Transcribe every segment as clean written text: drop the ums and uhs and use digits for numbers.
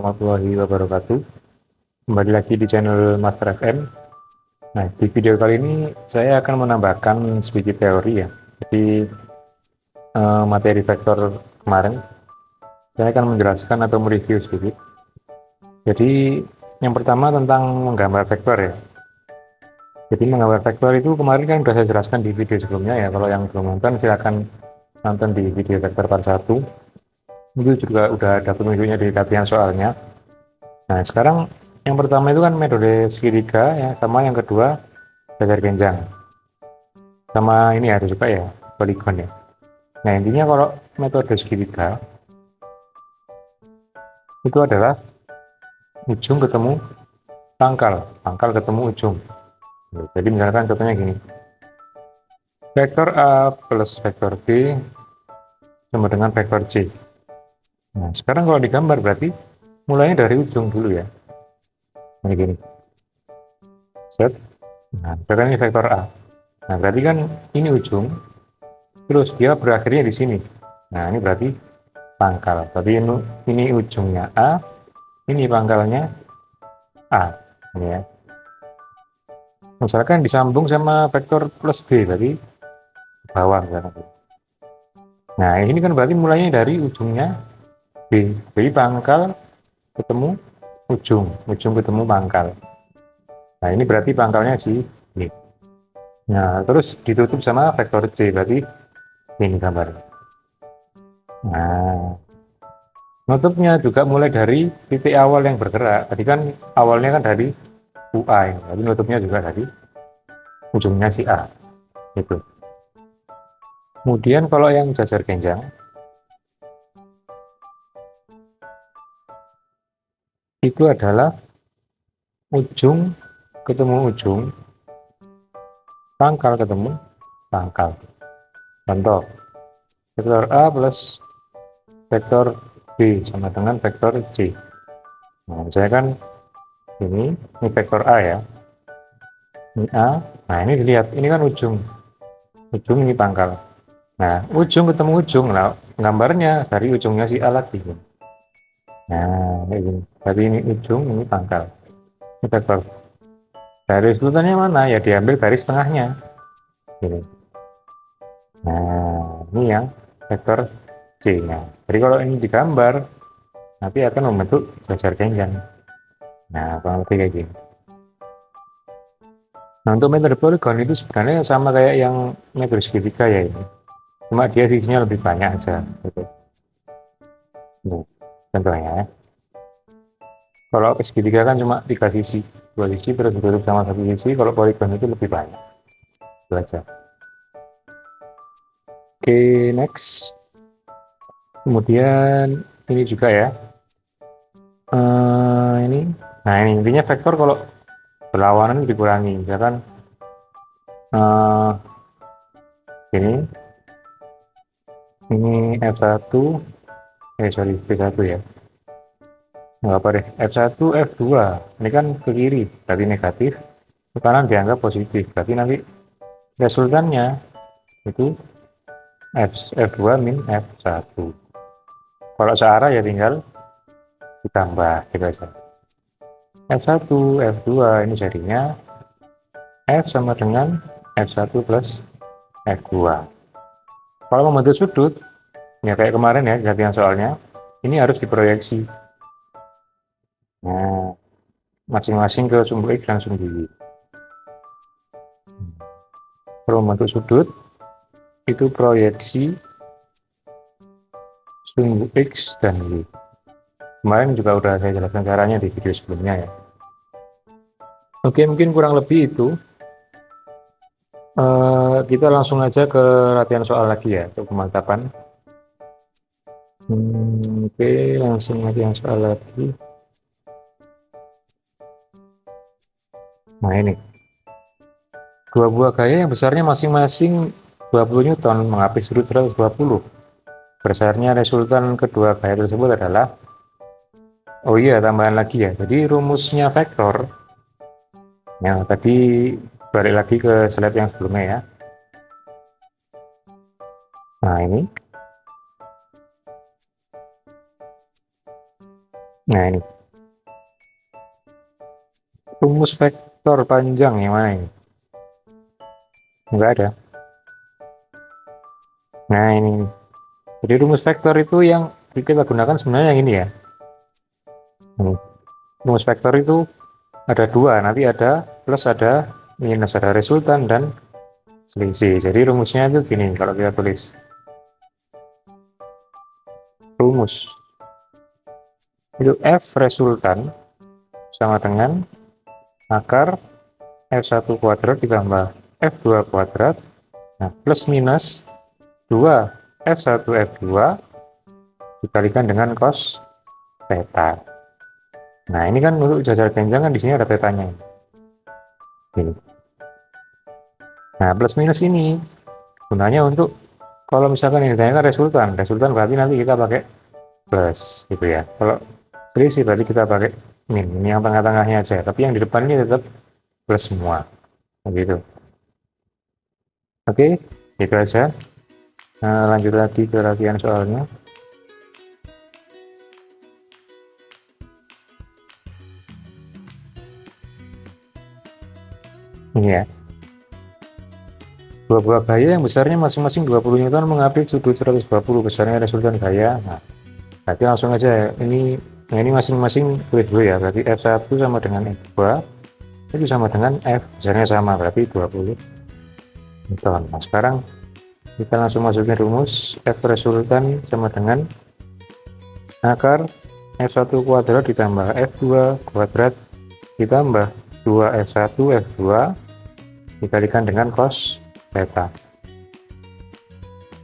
warahmatullahi wabarakatuh. Kembali lagi di channel Master FM. Nah, di video kali ini saya akan menambahkan sedikit teori ya. Jadi materi vektor kemarin saya akan menjelaskan atau mereview sedikit. Jadi yang pertama tentang menggambar vektor ya. Jadi menggambar vektor itu kemarin kan sudah saya jelaskan di video sebelumnya ya. Kalau yang belum nonton silahkan nonton di video vektor part 1. Itu juga udah ada petunjuknya di latihan soalnya. Nah, sekarang yang pertama itu kan metode segitiga ya, sama yang kedua jajar genjang. Sama ini ada juga ya, poligon ya. Nah, intinya kalau metode segitiga itu adalah ujung ketemu pangkal, pangkal ketemu ujung. Jadi misalkan contohnya gini. Vektor A plus vektor B sama dengan vektor C. Nah, sekarang kalau digambar berarti mulainya dari ujung dulu ya. Ini gini. Set. Nah, sekarang ini vektor A. Nah, berarti kan ini ujung, terus dia berakhirnya di sini. Nah, ini berarti pangkal. Berarti ini ujungnya A, ini pangkalnya A. Ini ya. Misalkan disambung sama vektor plus B, berarti bawah misalkan. Nah, ini kan berarti mulainya dari ujungnya B. Jadi pangkal ketemu ujung, ujung ketemu pangkal. Nah, ini berarti pangkalnya si B. Nah, terus ditutup sama vektor C, berarti ini gambar. Nah, nutupnya juga mulai dari titik awal yang bergerak. Tadi kan awalnya kan dari UA, jadi nutupnya juga dari ujungnya si A. Itu. Kemudian kalau yang jajar genjang, itu adalah ujung ketemu ujung, pangkal ketemu pangkal. Contoh, vektor A plus vektor B sama dengan vektor C. Nah, misalnya kan ini vektor A ya, ini A. Nah, ini dilihat, ini kan ujung, ini pangkal. Nah, ujung ketemu ujung, nah gambarnya dari ujungnya si A lagi. Nah, ini berarti ini ujung, ini pangkal. Ini vektor. Garis urutannya mana? Ya diambil garis tengahnya. Ini. Nah, ini yang vektor C. Nah, jadi kalau ini digambar, nanti akan membentuk jajar genjang. Nah, kurang lebih kayak gini. Nah, untuk metode poligon itu sebenarnya sama kayak yang metode segitiga ya ini. Cuma dia sisinya lebih banyak aja. Gitu. Nah, contohnya ya. Kalau segitiga kan cuma 3 sisi, 2 sisi terus ditutup sama 1 sisi. Kalau poligon itu lebih banyak. Itu aja. Oke, next. Kemudian ini juga ya. Ini. Nah, ini intinya vektor kalau berlawanan dikurangi. Misalkan ini F1, sorry, P1 ya. Nggak apa deh, F1, F2. Ini kan ke kiri, berarti negatif. Ke kanan dianggap positif. Berarti nanti resultannya itu F2 min F1. Kalau searah ya tinggal ditambah gitu aja. F1, F2 ini jadinya F sama dengan F1 plus F2. Kalau membentuk sudut, ya kayak kemarin ya, latihan soalnya, ini harus diproyeksi. Nah, masing-masing ke sumbu X dan sumbu Y. Kalau membentuk sudut, itu proyeksi sumbu X dan Y. Kemarin juga udah saya jelaskan caranya di video sebelumnya ya. Oke, mungkin kurang lebih itu. Kita langsung aja ke latihan soal lagi ya, untuk pemantapan. Oke, langsung latihan soal lagi. Nah, ini. Dua buah gaya yang besarnya masing-masing 20 Newton mengapit sudut 120. Besarnya resultan kedua gaya tersebut adalah, oh iya, tambahan lagi ya. Jadi rumusnya vektor, yang tadi balik lagi ke slide yang sebelumnya ya. Nah, ini Nah ini, rumus vektor panjang yang mana ini? Nggak ada. Nah ini, jadi rumus vektor itu yang kita gunakan sebenarnya yang ini ya. Ini. Rumus vektor itu ada dua, nanti ada plus, ada minus, ada resultan dan selisih. Jadi rumusnya itu gini, kalau kita tulis rumus itu F resultan sama dengan akar F1 kuadrat ditambah F2 kuadrat, nah plus minus 2 F1 F2 dikalikan dengan cos theta. Nah ini kan untuk jajar panjang kan di sini ada tetanya ini. Nah plus minus ini gunanya untuk kalau misalkan ini ditanyakan resultan berarti nanti kita pakai plus gitu ya. Kalau selisih berarti kita pakai min. Ini yang tengah-tengahnya aja, tapi yang di depan ini tetap plus semua begitu. Oke, itu aja. Nah, lanjut lagi ke latihan soalnya. Ini ya, dua buah gaya yang besarnya masing-masing 20 Newton mengambil sudut 120, besarnya resultan gaya. Nah, berarti langsung aja ini, nah ini masing-masing tulis dulu ya, berarti F1 sama dengan F2 itu sama dengan F, besarnya sama, berarti 20 Newton. Nah sekarang kita langsung masukin rumus F resultan sama dengan akar F1 kuadrat ditambah F2 kuadrat ditambah 2F1 F2 dikalikan dengan cos theta.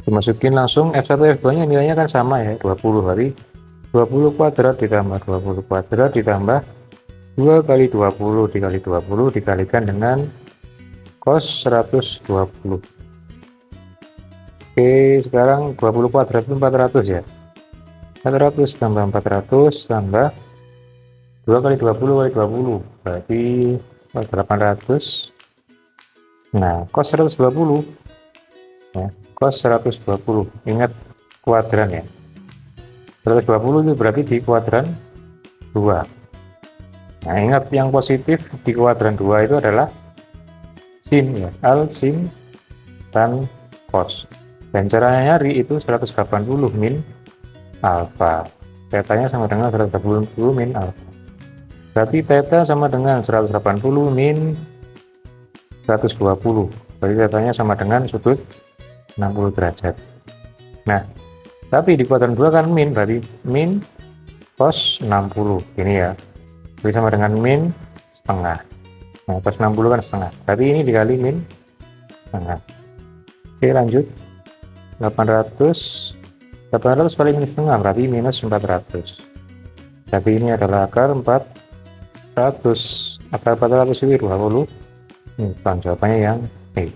Dimasukin langsung F1 F2 nya nilainya kan sama ya, 20, berarti 20 kuadrat ditambah 20 kuadrat ditambah 2 kali 20 dikali 20 dikalikan dengan cos 120. Oke, sekarang 20 kuadrat itu 400 ya. 400 tambah 400 tambah 2 kali 20 kali 20 berarti 800. Nah, cos 120 ya, cos 120. Ingat kuadran ya. 120 itu berarti di kuadran 2. Nah, ingat yang positif di kuadran 2 itu adalah sin ya, al, sin, tan, cos. Dan caranya nyari itu 180 min alfa. Tetanya sama dengan 180 min alfa. Berarti theta sama dengan 180 min 120. Berarti tetanya sama dengan sudut 60 derajat. Nah, tapi di kuadran 2 kan min, berarti min cos 60. Ini ya. Jadi sama dengan min setengah. Nah, cos 60 kan setengah. Berarti ini dikali min setengah. Oke, lanjut. 800 kali min setengah berarti minus 400. Jadi ini adalah akar 400. Akar 400 itu 20. Ini jawabannya yang B.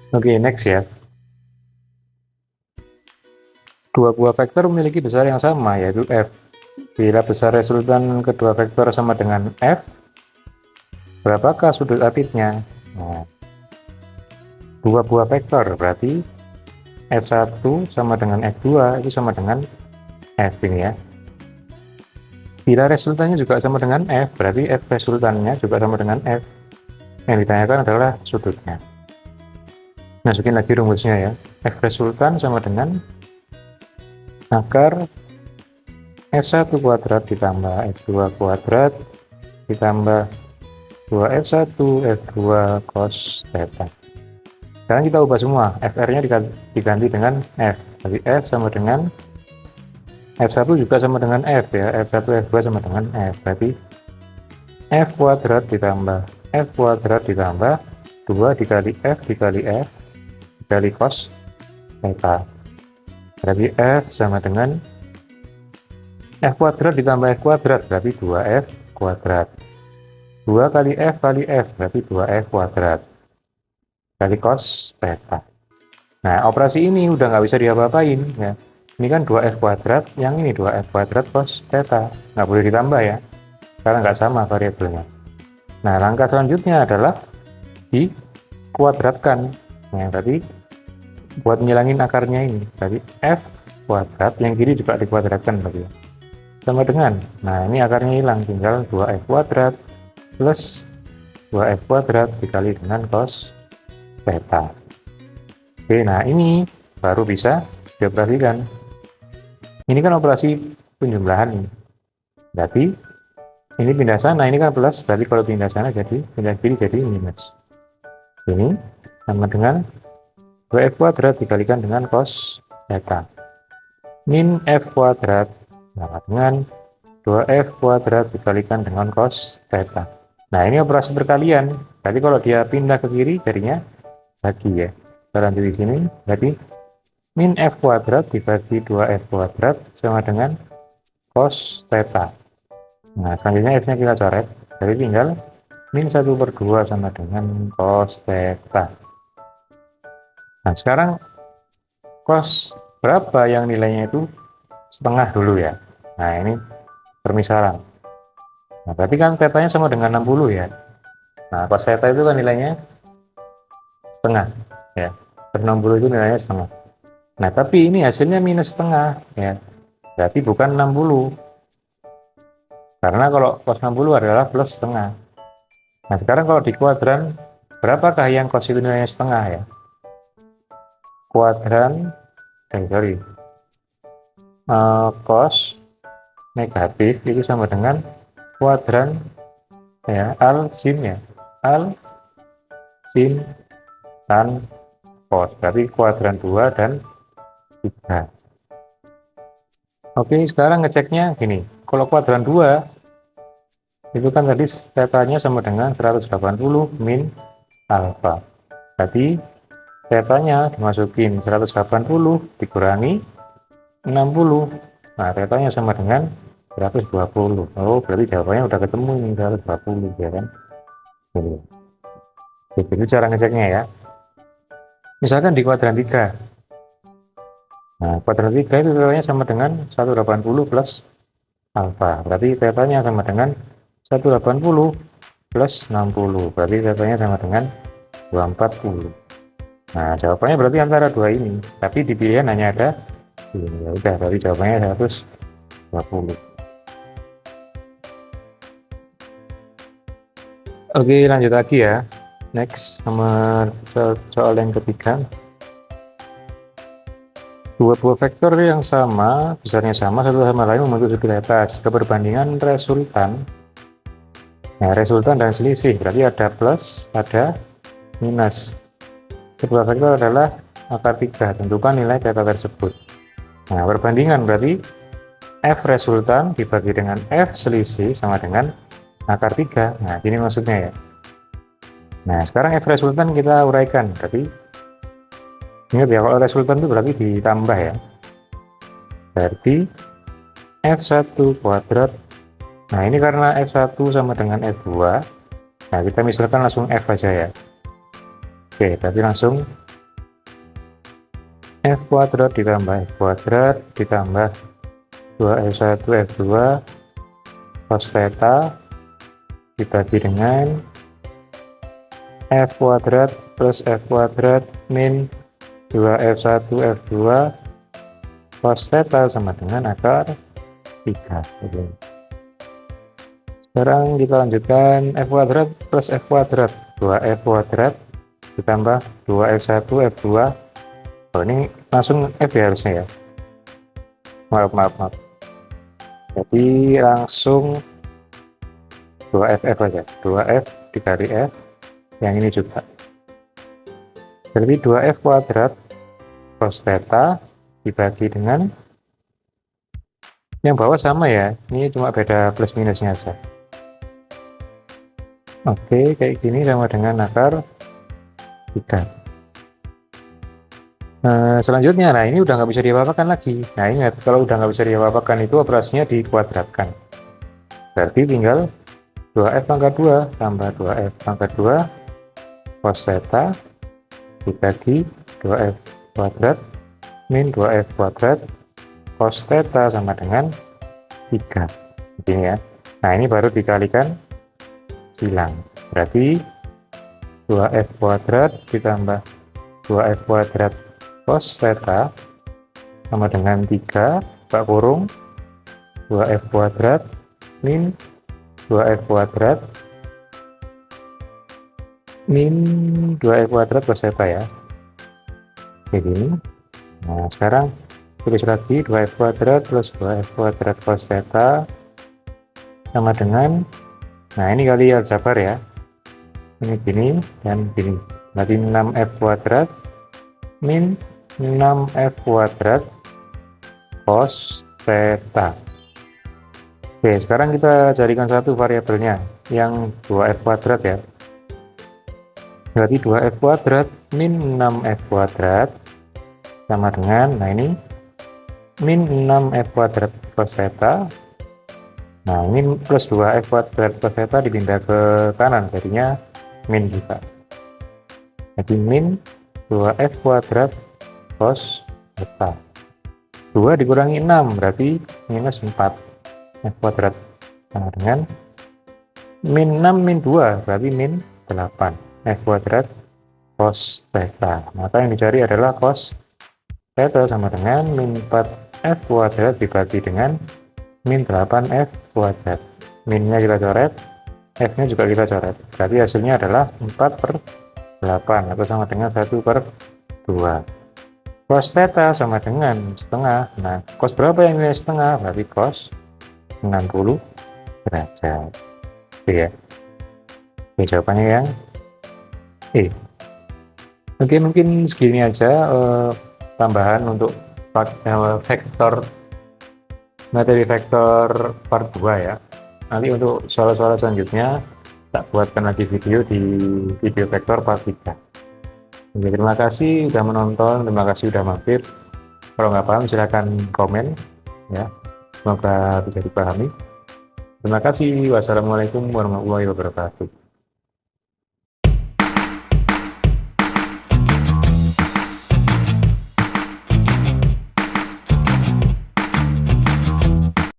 Oke, next ya. Dua buah vektor memiliki besar yang sama, yaitu F. Bila besar resultan kedua vektor sama dengan F, berapakah sudut apitnya? Nah, dua buah vektor berarti F1 sama dengan F2 itu sama dengan F ini ya. Bila resultannya juga sama dengan F, berarti F resultannya juga sama dengan F. Yang ditanyakan adalah sudutnya. Masukin lagi rumusnya ya. F resultan sama dengan akar F1 kuadrat ditambah F2 kuadrat ditambah 2F1 F2 cos theta. Sekarang kita ubah semua, FR-nya diganti dengan F. Jadi F sama dengan F1 juga sama dengan F ya, F1 F2 sama dengan F. Berarti F kuadrat ditambah F kuadrat ditambah 2 dikali F dikali F dikali cos theta. Berarti F sama dengan F kuadrat ditambah F kuadrat berarti 2F kuadrat. 2 kali F berarti 2F kuadrat kali cos theta. Nah, operasi ini udah nggak bisa diapa-apain ya. Ini kan 2F kuadrat, yang ini 2F kuadrat cos theta. Nggak boleh ditambah ya, karena nggak sama variabelnya. Nah, langkah selanjutnya adalah dikuadratkan. Nah, tadi buat ngilangin akarnya ini, tadi F kuadrat, yang kiri juga dikuadratkan berarti ya. Sama dengan, nah ini akarnya hilang, tinggal 2f kuadrat plus 2f kuadrat dikali dengan cos theta. Oke, nah ini baru bisa dioperasikan. Ini kan operasi penjumlahan ini. Berarti ini pindah sana, ini kan plus, berarti kalau pindah sana jadi pindah kiri jadi minus. Ini sama dengan 2f kuadrat dikalikan dengan cos theta. Min f kuadrat sama dengan 2f kuadrat dikalikan dengan cos theta. Nah, ini operasi perkalian. Berarti kalau dia pindah ke kiri jadinya bagi ya. Kita lanjut di sini. Berarti min f kuadrat dibagi 2f kuadrat sama dengan cos theta. Nah, selanjutnya f-nya kita coret. Jadi tinggal min 1/2 sama dengan cos theta. Nah, sekarang cos berapa yang nilainya itu setengah dulu ya. Nah, ini permisalan. Nah, berarti kan tetanya sama dengan 60 ya. Nah, cos theta itu kan nilainya setengah ya. Per 60 itu nilainya setengah. Nah, tapi ini hasilnya minus setengah ya. Berarti bukan 60. Karena kalau cos 60 adalah plus setengah. Nah, sekarang kalau di kuadran, berapakah yang cos itu nilainya setengah ya? Kuadran, cos negatif itu sama dengan kuadran ya, al sin ya, al sin tan cos, berarti kuadran 2 dan 3. Oke, sekarang ngeceknya gini, kalau kuadran 2 itu kan tadi tetanya sama dengan 180 min alfa, berarti tetanya dimasukin 180 dikurangi 60. Nah, tetanya sama dengan 120. Oh, berarti jawabannya udah ketemu ini 120 ya kan. Oke, itu cara ngeceknya ya. Misalkan di kuadran 3. Nah, kuadran 3 itu tetanya sama dengan 180 plus alfa. Berarti tetanya sama dengan 180 plus 60. Berarti tetanya sama dengan 240. Nah, jawabannya berarti antara dua ini. Tapi di pilihan hanya ada ini. Ya udah, berarti jawabannya 120. Oke, lanjut lagi ya. Next, nomor soal yang ketiga. Dua buah vektor yang sama, besarnya sama, satu sama lain membentuk segi atas. Jika perbandingan resultan, nah resultan dan selisih, berarti ada plus, ada minus. Sebuah vektor adalah akar 3, tentukan nilai data tersebut. Nah, perbandingan berarti f resultan dibagi dengan f selisih sama dengan akar 3. Nah, ini maksudnya ya. Nah, sekarang f resultan kita uraikan. Berarti ingat ya, kalau resultan itu berarti ditambah ya. Berarti f1 kuadrat. Nah, ini karena f1 sama dengan f2. Nah, kita misalkan langsung f aja ya. Oke, berarti langsung f kuadrat ditambah f kuadrat ditambah 2f1 f2 cos theta dibagi dengan f kuadrat plus f kuadrat min 2f1 f2 cos theta sama dengan akar 3. Oke. Sekarang kita lanjutkan f kuadrat plus f kuadrat, 2f kuadrat ditambah 2f1 f2. Oh, ini langsung f ya harusnya ya. Maaf. Jadi langsung 2f aja, 2f dikali f, yang ini juga. Jadi 2f kuadrat cos theta dibagi dengan yang bawah sama ya, ini cuma beda plus minusnya aja. Oke, kayak gini sama dengan akar 3. Selanjutnya, nah ini udah nggak bisa diapa-apakan lagi. Nah, ingat, kalau udah nggak bisa diapa-apakan itu operasinya dikuadratkan. Berarti tinggal 2f pangkat 2 tambah 2f pangkat 2 cos theta dibagi 2f kuadrat min 2f kuadrat cos theta sama dengan 3. Begini ya. Nah, ini baru dikalikan silang. Berarti 2f kuadrat ditambah 2f kuadrat cos theta sama dengan 3 buka kurung 2F kuadrat min 2F kuadrat min 2F kuadrat plus theta ya, kayak gini. Nah sekarang tulis lagi 2F kuadrat plus 2F kuadrat cos theta sama dengan, nah ini kali aljabar ya, ini gini dan gini, berarti 6F kuadrat min 6F kuadrat cos theta. Oke, sekarang kita carikan satu variabelnya yang 2F kuadrat ya, berarti 2F kuadrat min 6F kuadrat sama dengan, nah ini min 6F kuadrat cos theta. Nah ini plus 2F kuadrat cos theta dipindah ke kanan, jadinya min juga, jadi min 2F kuadrat cos theta. 2 dikurangi 6 berarti minus 4F kuadrat sama dengan min 6 min 2 berarti min 8F kuadrat cos theta. Maka yang dicari adalah cos theta sama dengan min 4F kuadrat dibagi dengan min 8F kuadrat. Minnya kita coret, F nya juga kita coret, berarti hasilnya adalah 4/8 atau sama dengan 1/2. Cos theta sama dengan setengah. Nah cos berapa yang nilai setengah? Berarti cos 60 derajat. Oke ya, oke, jawabannya yang E. Oke, mungkin segini aja tambahan untuk vektor, materi vektor part 2 ya. Nanti untuk soal-soal selanjutnya tak buatkan lagi video di video vektor part 3. Oke, terima kasih sudah menonton, terima kasih sudah mampir. Kalau nggak paham silahkan komen ya, semoga bisa dipahami. Terima kasih. Wassalamualaikum warahmatullahi wabarakatuh.